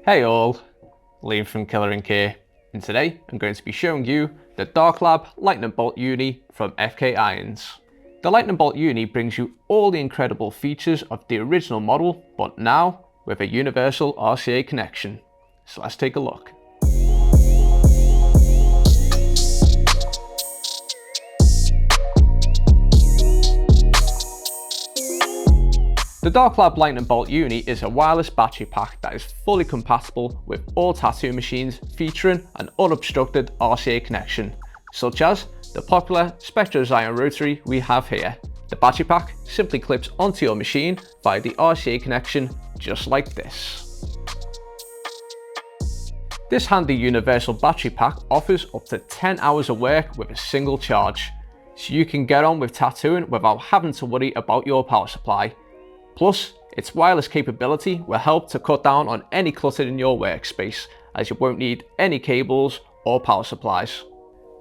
Hey all, Liam from Killer Ink here, and today I'm going to be showing you the Darklab Lightning Bolt Uni from FK Irons. The Lightning Bolt Uni brings you all the incredible features of the original model, but now with a universal RCA connection. So let's take a look. The Darklab Lightning Bolt Uni is a wireless battery pack that is fully compatible with all tattoo machines featuring an unobstructed RCA connection, such as the popular Spectra Zion Rotary we have here. The battery pack simply clips onto your machine via the RCA connection, just like this. This handy universal battery pack offers up to 10 hours of work with a single charge, so you can get on with tattooing without having to worry about your power supply. Plus, its wireless capability will help to cut down on any clutter in your workspace, as you won't need any cables or power supplies.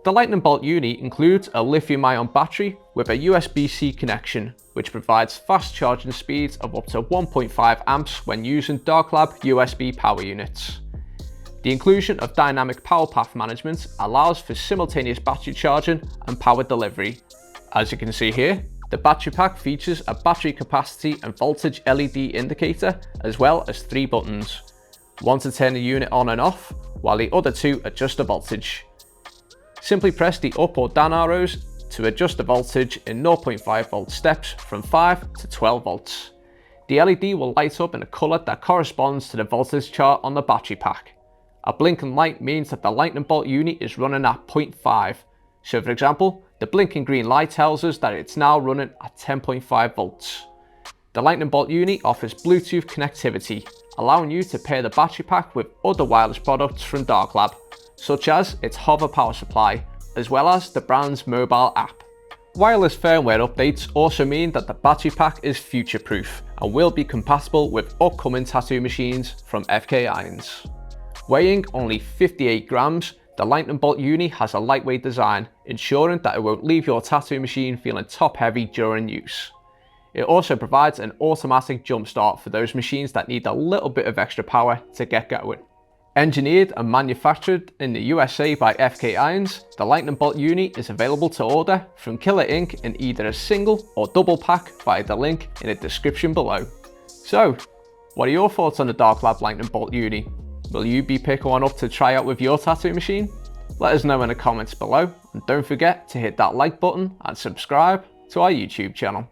The Lightning Bolt Uni includes a lithium-ion battery with a USB-C connection, which provides fast charging speeds of up to 1.5 amps when using Darklab USB power units. The inclusion of dynamic power path management allows for simultaneous battery charging and power delivery. As you can see here, the battery pack features a battery capacity and voltage LED indicator, as well as 3 buttons. One to turn the unit on and off, while the other 2 adjust the voltage. Simply press the up or down arrows to adjust the voltage in 0.5 volt steps from 5 to 12 volts. The LED will light up in a colour that corresponds to the voltage chart on the battery pack. A blinking light means that the Lightning Bolt Uni is running at 0.5. So for example, the blinking green light tells us that it's now running at 10.5 volts. The Lightning Bolt Uni offers Bluetooth connectivity, allowing you to pair the battery pack with other wireless products from Darklab, such as its hover power supply, as well as the brand's mobile app. Wireless firmware updates also mean that the battery pack is future-proof and will be compatible with upcoming tattoo machines from FK Irons. Weighing only 58 grams, the Lightning Bolt Uni has a lightweight design, ensuring that it won't leave your tattoo machine feeling top heavy during use. It also provides an automatic jump start for those machines that need a little bit of extra power to get going. Engineered and manufactured in the USA by FK Irons, the Lightning Bolt Uni is available to order from Killer Ink in either a single or double pack via the link in the description below. So, what are your thoughts on the Darklab Lightning Bolt Uni? Will you be picking one up to try out with your tattoo machine? Let us know in the comments below, and don't forget to hit that like button and subscribe to our YouTube channel.